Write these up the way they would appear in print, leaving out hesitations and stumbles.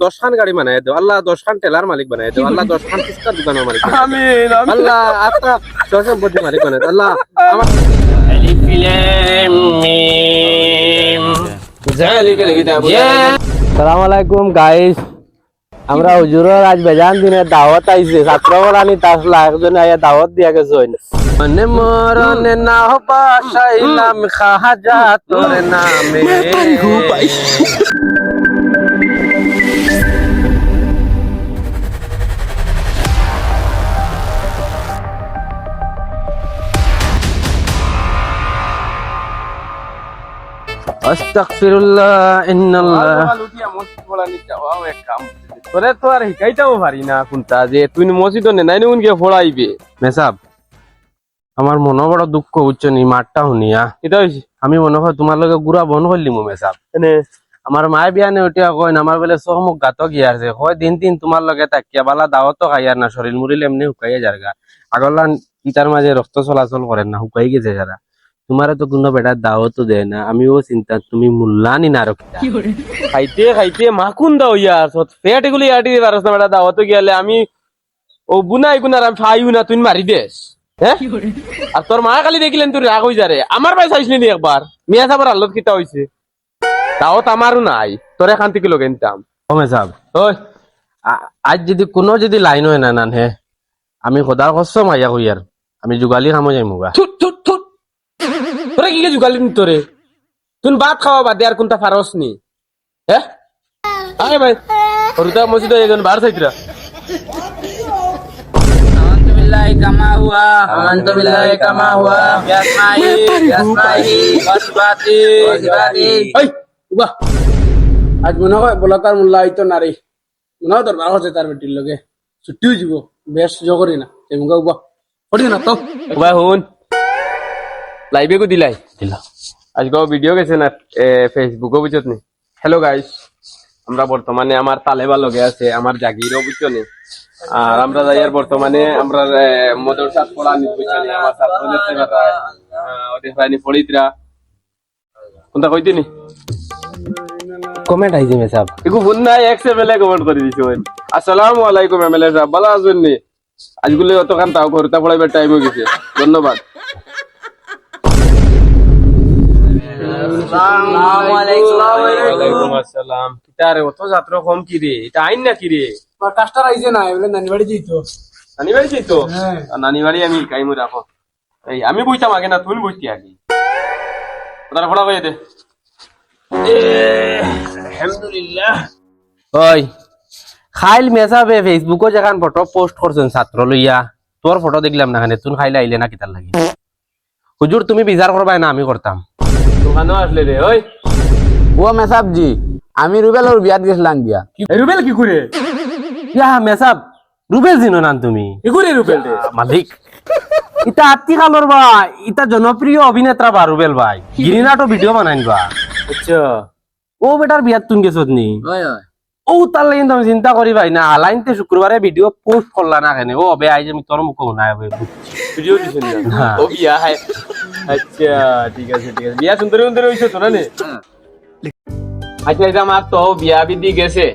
10 খান গাড়ি বানায় দাও আল্লাহ, 10 খান টেলার মালিক বানায় দাও আল্লাহ, 10 খান ফুচকার দোকানের মালিক আমিন আল্লাহ, আত্মা সম্পত্তি মালিক বানায় দাও আল্লাহ। আমার আলিফ লাম মিম যালিকাল কিতাবু আসসালামু আলাইকুম গাইস, আমরা হুজুরের আজ বেজান দিনে দাওয়াত আইছে, ছাত্রবরানি তাসলা একজন আয়া দাওয়াত দিয়া গেছেন। মনে মরনে না বাসাইলাম খাজা তোর নামে। আস্তাগফিরুল্লাহ ইন্নাল্লাহ। তোরে তো আর শিকাইতাও পারি না কোনটা যে তুই মসজিদ নাই নুন গিয়ে ফোড়াইবে মেসাব। আমার মনে বড় দুঃখ হচ্ছে নি মাঠটা শুনিয়া। এটা হইছে আমি মনে হয় তোমার লগে গুড়া বন করলিম মেসাব। আমার মায়ে বিয়ানে উঠিয়া কইন আমার বেলে চমুক গাত গিয়াছে, হয় দিন দিন তোমার লগে তাকিয়া বালা দাওয়াত খাইয়ার না, শরীর মুড়িলে এমনি শুকাইয়া যারগা। আগলা ইটার মাঝে রক্ত চলাচল করেন না, শুকাই গেছে যারা। তোমারে তো কোনো বেটার দাওয়াতও দেয় না, আমিও চিন্তা তুমি মূল্যানি না রক্ষা খাইতে খাইতে মাকুন দাও ইয়ার পেট এগুলি আটি পারস না বেটা দাওয়াতও গিয়ালে আমি ও বুনাই গুনার আমি ফাইও না তুই মারি দেস। হ্যাঁ আর তোর মা খালি দেখিলেন তুই রাগ হয়ে যারে, আমার ভাই চাইছিলি নি একবার মিয়া সাহেবের আল্লত কিতা হয়েছে, দাওয়াত আমারও নাই, তোর এখান থেকে লোক এনতাম। ওমে সাহেব ওই আজ যদি লাইন হয় না নান হে আমি খোদার কসম আইয়া কইয়ার আমি যুগালি খামো যাই মুগা। তোরা কি যুগালি নি তোরে, তুই ভাত খাওয়া বাদে আর কোনটা ফারস নি? হ্যাঁ আরে ভাই হরুতা মসজিদ একজন বার সাইতরা كما هو آمنت بالله كما هو بأسمائه وصفاته এই উবা আজ মনে হয় বলাকার মোল্লা আইতো নারী মনে হয় তোর বাবা তার বেটির লগে ছুটিও যাব বেশ জগরি না এই মুগা উবা পড়ি না তো উবা হুন লাইভে কো দিলাই আজকে ভিডিও গেছে না ফেসবুকে বুঝছত নি। হ্যালো গাইস, আমরা বর্তমানে আমার তালেবা লগে আছে আমার জাগিরও বুঝছো নি, আর আমরা যাইয়ার বর্তমানে আমরা মদরসাত পড়া নি বুঝছো নি, আমার ছাত্রদের সেবা ওদের ফাইনি পড়িতরা কোনটা কইতে নি কমেন্ট আইছে মেসাব এগো ফোন নাই এক্সে বেলে কমেন্ট করে দিছো। আসসালামু আলাইকুম এমএলএ সাহেব, ভালো আছেন নি? আজগুলো অত কান তাও করতে পড়াইবার টাইম হয়ে গেছে, ধন্যবাদ। ওয়ালাইকুম আসসালাম। কিতারে অত ছাত্র কম কি রে, এটা আইন না কি রে? কাস্টার আইছে না বলে নানি বাড়ি যাইতো। নানি বাড়ি যাইতো? নানি বাড়ি আমি কাইমু রাখো। এই আমি বইতাম আগে না তুই বইতি আগে। ওটার ফড়া কই দে। আলহামদুলিল্লাহ। ওই খাইল মেসাবে ফেসবুকে যেখান ফটো পোস্ট করছেন ছাত্র লইয়া, তোর ফটো দেখলাম না, তুই খাইলে আইলে না কিতার লাগি? হুজুর তুমি বিচার করবাই না আমি করতাম। দোকানও আসলে রে ওই ও মেসাব জি, আমি রুবেলের বিয়াত গেছিলাম গিয়া। রুবেল কি করে? ইয়া মেসাব রুবেল জিনো না তুমি? কি করে রুবেল রে? মালিক ইটা আত্তি কালর বা ইটা জনপ্রিয় অভিনেতা বা রুবেল ভাই, গিরিনাটো ভিডিও বানাইন বা। আচ্ছা ও বেটার বিয়াত তুন গেছত নি? ও তার লাগি তুমি চিন্তা করি ভাই না, আলাইনতে শুক্রবারে ভিডিও পোস্ট করলা না কেন? ও বে আইজ আমি তোর মুখ না ভিডিও দিছেন না ও বিয়া হয়। আচ্ছা ঠিক আছে ঠিক আছে, বিয়া সুন্দর সুন্দর হইছে তো না নে? আচ্ছা এটা আমার তো বিয়া বিধি গেছে,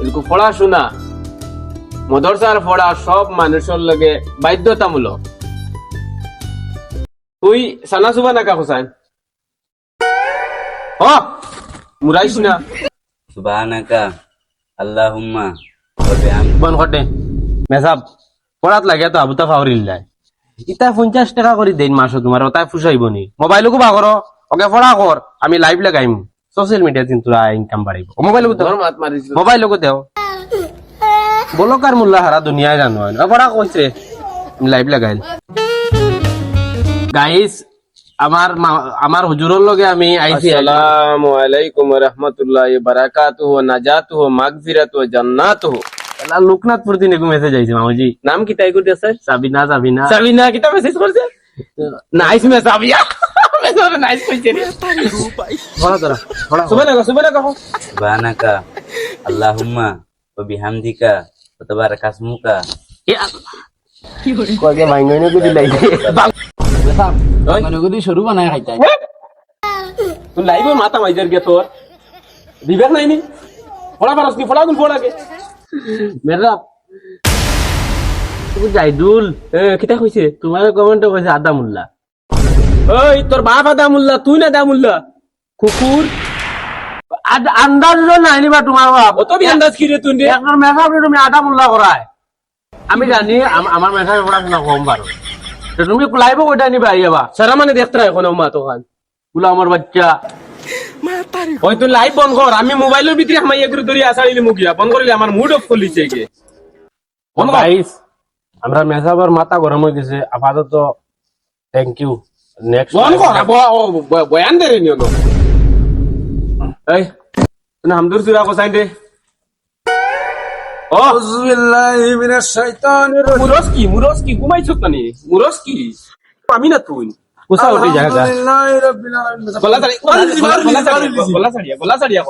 এরকম পড়াশোনা মদরসার পড়া সব মানুষের লগে বাধ্যতামূলক। তুই সানা সুবা না কা হোসেন ও মুরাইস না সুবহানাকা আল্লাহুম্মা ওয়া বিহামদিকা বন করতে মেসাব পড়াত লাগে তো আবুতা ফাউরিল্লাই ইতা 50 টাকা করে দেন মাসে, তোমার ওটাই ফুসাইব নি? মোবাইলকো বা করো ওকে পড়া কর, আমি লাইভ লাগাইম সোশ্যাল মিডিয়া কিন্তু ইনকাম বাড়িব। মোবাইলকো দেও বলকার মোল্লা হারা দুনিয়ায় জানো হয় না পড়া কইছে লাইভ লাগাইল। গাইস আমার হুজুরের লগে আমি আইছি। আসসালামু আলাইকুম ওয়া রাহমাতুল্লাহি ওয়া বারাকাতুহু ওয়া নাজাতুহু ওয়া মাগফিরাতুহু ওয়া জান্নাতুহু। আল্লাহ লোকনাথপুর দিনে মেসেজ আইছে মামুজি, নাম কি তাই করতে স্যার? সাবিনা সাবিনা সাবিনা কিটা মেসেজ করছে? নাইস মেসাবিয়া মেসেজ নাইস কইছে রে বড় ধরা বড় সুবহানাকা সুবহানাকা আল্লাহুম্মা ওয়া বিহামদিকা ওয়া তাবারাকা ইসমুকা। এ আল্লাহ কি করে কগে মাইননে কই দিলাই মেসাব মানে যদি সরু বানায় খাইতাই। তুই লাইভে মাথা মাইজার গে তোর বিবেক নাই নি? ফোড়া পারস নি ফোড়া ফোড়া আগে মেসাব তুমি জাইদুল কিতা কইছে তোমার কমেন্ট কইছে আদা মুল্লা ওই তোর বাপ আদা মুল্লা তুই না আদা মুল্লা কুকুর আন্দাজ নাই নিবা তোমার বাপ অত বি আন্দাজ কি রে তুই একজন মেসাব তুমি আদা মুল্লা করায় আমি জানি আমার মেসাব পড়াশোনা কম পারো তুমি লাইভ ওইটা নিবা আইবা সারা মানে দেখতে এখন মা তো খান গুলা আমার বাচ্চা ওই তুই লাইভ বন্ধ কর আমি মোবাইলের ভিতরে আমি এগুলো ধরে আসাইলি মুখিয়া বন্ধ করলে আমার মুড অফ করলিছে কে বন্ধ গাইস আমরা মেসাবার মাথা গরম হয়ে গেছে আপাতত থ্যাংক ইউ নেক্সট বন্ধ কর বয়ান দে রে নিও এই তুই হামদুর সুরা কো সাইন দে ও বিসমিল্লাহি মিনাশ শাইতানির রাজিম মুরস কি ঘুমাইছো তনি মুরস কি আমি না তুই কোসা উঠে জায়গা আলহামদুলিল্লাহি রাব্বিল আলামিন গলা সাড়িয়া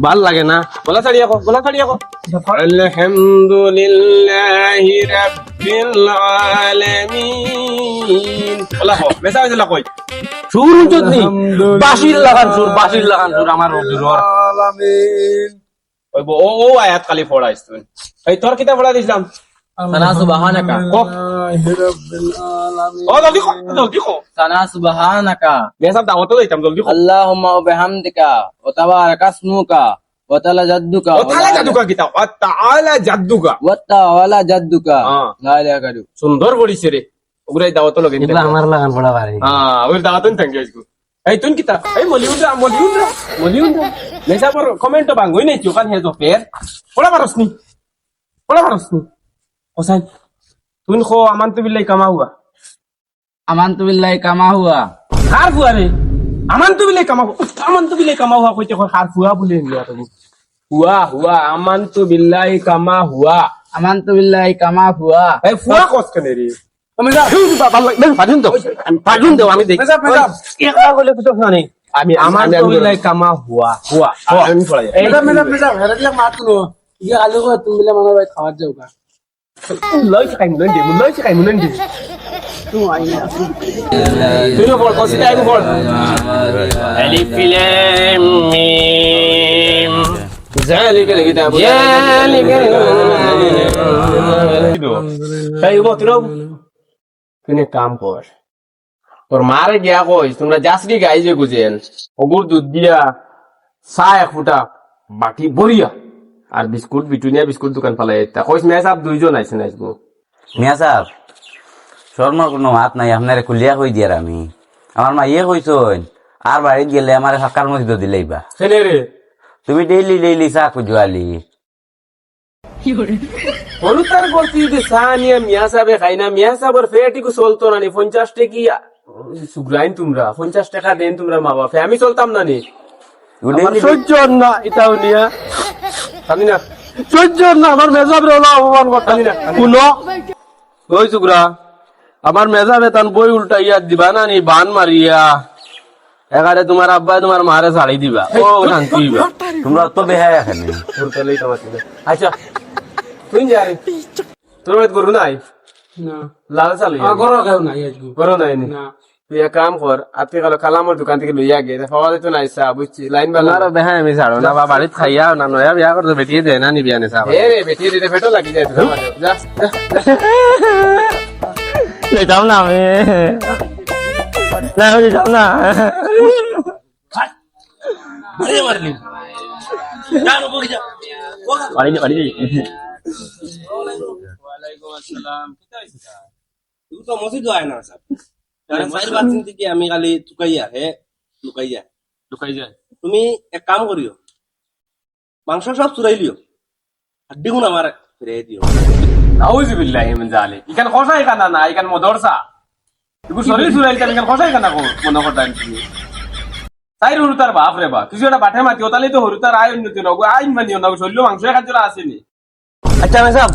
ভাল লাগে না গলা সাড়িয়া আলহামদুলিল্লাহি রাব্বিল আলামিন গলা কো মেসা হইলা কই সুর উঠনি বাঁশির লাগান সুর আমার রবির আলামিন ওই ও আয়াত খালি পড়াইছ তুই এই তোর কিতা পড়া দিছিলাম সানা সুবহানাকা ও জলদি কো সানা সুবহানাকা মেসাব দাওয়াত দিতাম জলদি কো আল্লাহুম্মা ওয়া বিহামদিকা ওয়া তাবারাকা ইসমুকা ওয়া তাআলা জাদ্দুকা ও তাআলা জাদ্দুকা কিতা ও তাআলা জাদ্দুকা ওয়া তাআলা জাদ্দুকা লা ইলাহা ইল্লা সুন্দর বলিছে রে ওগুলাই দাওয়াত লাগে এগুলা আমার লাগান পড়া পারে ওই দাওয়াত থ্যাংক ইউ এই তুই কিতা এই মলিউন মেসাবর কমেন্ট বাঙ্গই নাই চোকান হে তো ফের পড়া পারস নি ওসাই তুই খো আমানতু বিল্লাহি কামা হুয়া আমানতু বিল্লাহি কামা হুয়া খার ফুয়া রে আমানতু বিল্লাহি কামা হুয়া কইতে কই খার ফুয়া বলে নিয়া তুমি হুয়া আমানতু বিল্লাহি কামা হুয়া এই ফুয়া কস কেনে রে আমি যা পাজুন দাও আমি দেখি একলা বলে কিছু নাই আমি আমানতু বিল্লাহি কামা হুয়া আমি পড়াই মেজাব হেরাদিলা মাতুনো ইয়া আলো কো তুমি বলে মনে হয় খাওয়া যাওগা লই খাই মুনন দে তুই আইনা তুই বল কসিটা আইবো বল আলিফ লাম মিম যালিকাল কিতাব তাই গো তুই কাম কর তোর মারে গিয়া কইস তোমরা জাসরি গাই যে গুজেন ওগুর দুধ দিয়া চা এক ফুটা বাকি বড়িয়া আর বিস্কুট বিটুনিয়া বিস্কুট দোকান পালাই তা কইস মেসাব দুইজন আইছে নাইবো মিয়া সাহেব শর্মার কোনো হাত নাই আপনারে কুলিয়া কই দিয়ার আমি আমার মা ইয়ে কইছইন আর বাড়িত গেলে আমার ফাঁকার মসজিদ দিলেইবা সেনে রে তুমি ডেইলি চা খুঁজুয়ালি হলুতার করছি যে চা নিয়ে মিয়া সাহেবে খাই না মিয়া সাহেবের ফেটিকু চলতো না নি 50 টাকি সুগ্রাইন তোমরা 50 টাকা দেন তোমরা মা বাপে আমি চলতাম না নি সহ্য না এটাও নিয়া জানি না সহ্য না আমার মেজাবের অপমান করতাম না শুনো ওই সুগ্রা আমার মেজাবে তান বই উল্টাইয়া দিবা না নি বান মারিয়া এখানে তোমার আব্বা তোমার মারে ছাড়ি দিবা ও শান্তি হইবা তোমরা তো বেহায় এখানে আচ্ছা তুই যারে তোর বাড়িতে গরু নাই লাল চালু গরু নাই তুই এক কাম কর আজকে কালো কালামর দোকান থেকে লইয়া গে পাওয়া যেত না ইচ্ছা বুঝছি লাইন বেলা বেহা আমি ছাড়ো না বা বাড়িতে খাইয়া না নয়া বিয়া করতে বেটিয়ে দেয় না নি বিয়া নেশা রে বেটিয়ে দিতে ফেটো লাগি যায় যা যাও না আমি যাও না আমি কালি লুকাই যায় তুমি এক কাম করিও মাংস সব চুরাই লিও হাড্ডি গুণ আমার ফিরে দিও নাউযু বিল্লাহি মিন যালিক ইকান খসাই কানা না ইকান মদরসা তুই শরীর চুরাইল কেন ইকান খসাই কানা কো মনে করতাম তুমি তাই হরুতার বাপ রে বাপ কিছু একটা বাঠে মাতি ওতালে তো হরুতার আয় উন্নতি নগো আইন মানিও না শরীর মাংস খাজরা আসেনি আচ্ছা মেসাব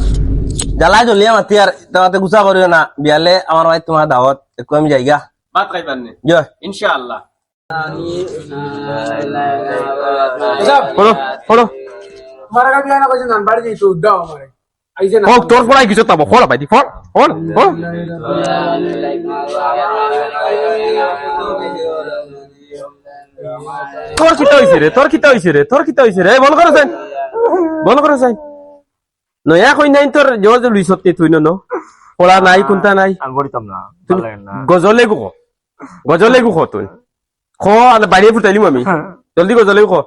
জ্বালাই জ্বলিয়া মাতি আর তোমাতে গুছা করিও না বিয়ালে আমার ভাই তোমার দাওয়াত একটু আমি যাইগা বাত খাইবার নে জয় ইনশাআল্লাহ পড়ো তোমার কাছে না কইছেন নাম বাড়ি যাইতো দাও আমারে আইছে না তোর পড়াই কিছু তাবো ফড় ভাই ফড় তোর কিতা হইছে রে তোর কিতা হইছে রে তোর কিতা হইছে রে বল করো যাই বল করো যাই নয়া কই নাই তোর জোর জল সত্যি তুই ন পড়া নাই কোনটা নাই আমি বলিতাম না ভালো লাগে না গজলে গো তুই খ আর বাইরে ফুটাইলিম আমি জলদি গজলে গো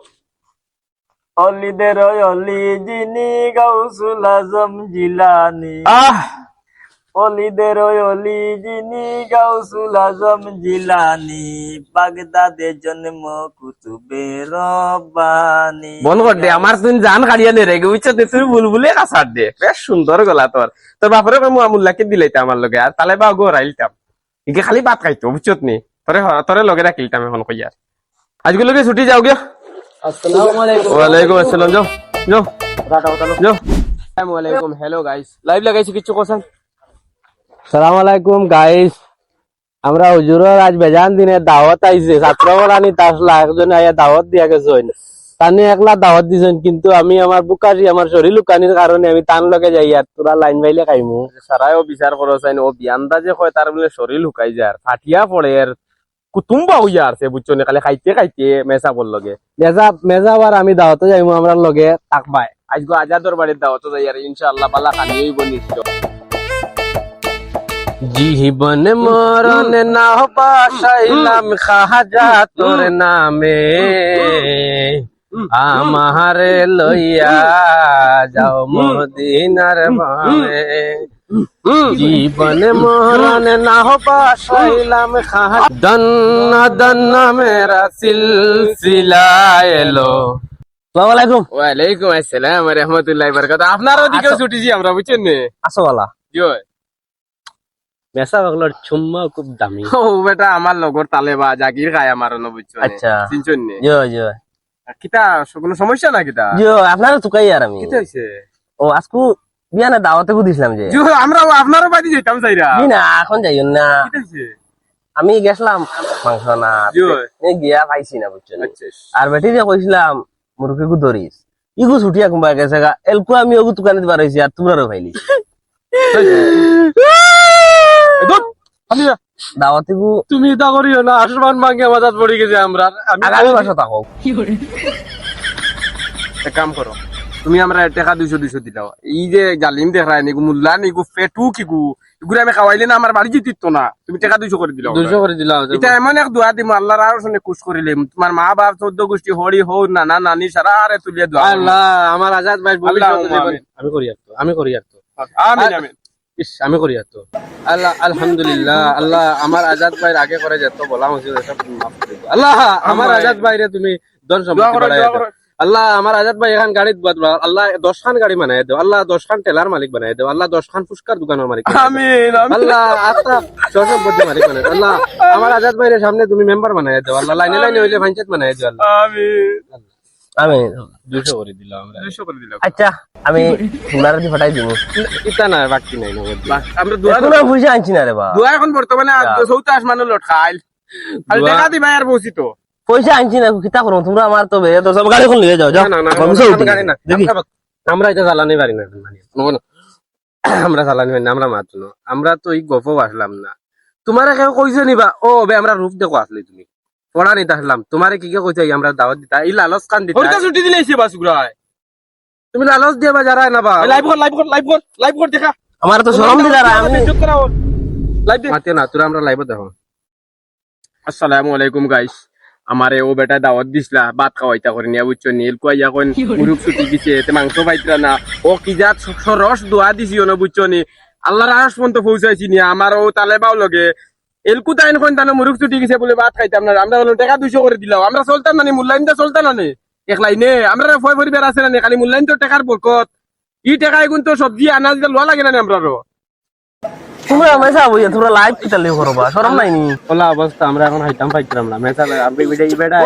অলিদের অলি জিনি গাউসুল আজম জিলানি আহ অলিদের অলি জিনি গাউসুল আজম জিলানি বাগদাদে জন্ম কুতুবে রব্বানি বল কর দে আমার তুই জান কাড়িয়া নে রে বুঝছ তুই বুলবুলে কাছার দে বেশ সুন্দর গলা তোর বাপরে কই মুআমুল্লাহকে দিলাইতা আমার লগে আর তালে বা গো রাইলতাম ইকে খালি ভাত খাইতো বুঝছত নি তোরে লগে রাখিলতাম এখন কইয়ার আজকে লগে ছুটি যাও গিয়া আসসালামু আলাইকুম ওয়ালাইকুম আসসালাম যাও যাও যাও আসসালামু আলাইকুম হ্যালো গাইস লাইভ লাগাইছি কিছু কোসান সালাম আলাইকুম গাইস আমরা হুজুরের আজ বেজান দিনে দাওয়াত আইছে ছাত্ররানি তাসলা একজন আয়া দাওয়াত দিয়া গেছেন তানি একলা দাওয়াত দিছেন কিন্তু আমি আমার বুকারি আমার শরীর লুকানির কারণে আমি তান লগে যাই আর তোরা লাইন বাইলে খাইমু সারাইও বিচার করো চাইন ও বিয়ান্দা যে কয় তার বলে শরীর লুকাই যায় ফাটিয়া পড়ে আর কুতুম্বা হইয়া আছে বুঝছো না খালি খাইতে খাইতে মেসা বল লগে মেজা আর আমি দাওয়াতে যাইমু আমরা লগে থাকবাই আজকে আজাদর বাড়ির দাওয়াত যাই আর ইনশাআল্লাহ পালা খানি হইব নিশ্চয় জীবন মরণ না পাশাইলাম খাজা তোর নামে আমারে লইয়া যাও মদিনার বামে জীবন মরণ না পাশাইলাম খাজা দন্না দন্না মেরা সিলসিলা এলো আসসালামু আলাইকুম ওয়ালাইকুম আসসালাম ওয়া রাহমাতুল্লাহি ওয়া বারাকাতুহু আপনার ওদিকেও ছুটিছি আমরা বুঝছেন নে আসো বালা কি হয় মেসা বাগলার চুম্মা খুব দামি ও বেটা আমার লগর তালেবা জাগির খায় আমার ন বুঝছো আচ্ছা। চিনছন নে জয় জয় কিতা কোনো সমস্যা না কিতা জয় আপনারা তুকাই আর আমি কিতা হইছে ও আজকু বিয়ানে দাওয়াতে দিছিলাম যে জো আমরা আপনারও বাড়ি যাইতাম চাইরা না এখন যাইও না কিতা হইছে আমি গেছিলাম মাংস না জয় গিয়া পাইছি না বুঝছেন আচ্ছা আর বেটি যে কইছিলাম মুরগিগু ধরিস ইগু ছুটিয়া কুম্বা গেছে গা এলকু আমি ওগু তুকানে দিবার হইছি আর তোমরাও খাইলি দাওয়াতে গু তুমি এটা করিও না আসমান ভাঙে মাথাত পড়ে গেছে আমরা আগামী মাসে থাকো এক কাম করো তুমি আমরা টাকা 200 দিলাও এই যে জালিম দেখায় নিগু মুল্লা নিগু পেটু কিগু এগুলো আমি খাওয়াইলে না আমার বাড়ি জিতিত না তুমি টাকা 200 করে দিলাও 200 করে দিলাম এটা এমন এক দোয়া দিম আল্লাহর আর শুনে খুশ করিলে তোমার মা বাপ 14 গোষ্ঠী হরি হো নানা নানি সারা আরে তুলিয়া দোয়া আল্লাহ আমার আজাদ ভাই আমি করি আর তো আমিন আমিন ইস আমি করি আর তো আল্লাহ আলহামদুলিল্লাহ আল্লাহ আমার আজাদ ভাই আগে করে যেত বলা হয়েছিল সব মাফ করে দাও আল্লাহ আমার আজাদ ভাইরে তুমি ধন সম্পত্তি বাড়াই দাও আল্লাহ আমার আজাদ ভাই এখন গাড়ি আল্লাহ 10 খান গাড়ি বানাই দাও আল্লাহ 10 খান টেলার মালিক বানাই দাও আল্লাহ 10 খান ফুসকার দোকানের মালিক আমিন আল্লাহ আত্মা সম্পত্তি মালিক বানাই দাও আল্লাহ আমার আজাদ ভাইয়ের সামনে তুমি মেম্বার বানাই দাও আল্লাহ লাইনে লাইনে হইলে পঞ্চায়েত বানাই দাও আল্লাহ আমিন আমি 200 করে দিলাম আমরা 200 করে দিলাও আচ্ছা আমি তোমরা দি ফাটাই দিব ইতা না বাকি নাই না আমরা দোয়া এখন আর পয়সা আনছি না রে বা দোয়া এখন বর্তমানে 24 মানুষ লটকাইল আর টাকা দিবা আর বসি তো পয়সা আনছি না কিতা করো তোমরা আমার তো বে তো সব গাড়ি কোন নিয়ে যাও যাও না না গাড়ি না দেখি আমরা এটা জ্বালানি পারি না আমরা জ্বালানি পারি না আমরা মাত্র আমরা তো এই গপ আসলাম না তোমার কেউ কইছে নিবা ও বে আমরা রূপ দেখো আসলে তুমি পড়া নিতে আসলাম তোমারে কি কে কইছে আমরা দাওয়াত দিতা এই লালচ কান দিতা ওইটা ছুটি দিলে এসে বাসুগুড়ায় তুমি লালচ দিবা যারা না বা লাইভ কর দেখা আমার তো শরম দিলা আমি লাইভ দে মাতে না তোরা আমরা লাইভ দেখো আসসালামু আলাইকুম গাইস আমারে ও বেটা দাওয়াত দিছলা ভাত খাওয়াইতা করে নিয়া বুঝছো নীল কই এখন মুরুব ছুটি দিছে তে মাংস পাইতরা না ও কি জাত রস দোয়া দিছিও না বুঝছো নি আল্লাহর আরশ পর্যন্ত পৌঁছাইছি নি আমার ও তালেবাও লগে এলকু তাইন কোন তানে মুরুব ছুটি গেছে বলে ভাত খাইতাম না আমরা বললাম টাকা 200 করে দিলাম আমরা চলতাম না নি মূল্যায়ন দা চলতাম না নি একলাই নে আমরা ফয় পরিবার আছে না নি খালি মূল্যায়ন তো টাকার বরকত ই টাকা এগুন তো সবজি আনাজ লওয়া লাগে না নি আমরারও তোমরা মেসা বইয়া তোমরা লাইভ কিতা লিও করবা শরম নাই নি ওলা অবস্থা আমরা এখন হাইতাম পাইতাম না মেসা আমি বেটা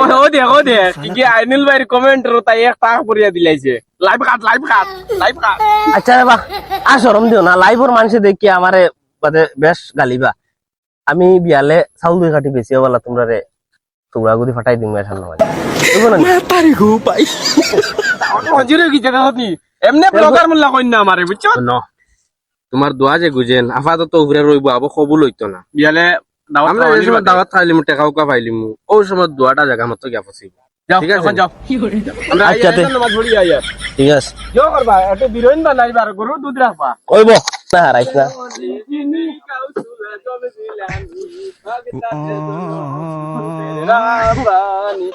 ও দে কি কি আইনুল ভাইয়ের কমেন্ট তাই এক টাকা পড়িয়া দিলাইছে লাইভ কাট আচ্ছা রে বা আর শরম দিও না লাইভর মানুষে দেখি আমারে বাদে বেশ গালিবা আমি বিয়ালে চাউল 2 কাটি বেশি বলা তোমরা রে তোমরা গুদি ফাটাই দিম মেশান না তারিখু পাই হজুরে কি জায়গা হতি এমনে ব্লগার মোল্লা কইন না আমারে বুঝছো ন তোমার দোয়া যে গুজেন আপাতত উপরে রইব আবো কবুল হইতো না বিয়ালে আমরা এই সময় দাওয়াত খাইলিম টেকা উকা পাইলিম ও সময় দুয়াটা জায়গা মতো গিয়া পসিব ঠিক আছে যাও আমরা আচ্ছা, তে। নামাজ পড়ি আইয়া ঠিক আছে কিয় করবা এত বিরোইন বানাইবার গরু দুধ রাখবা কইব না হারাইস না রাব্বানি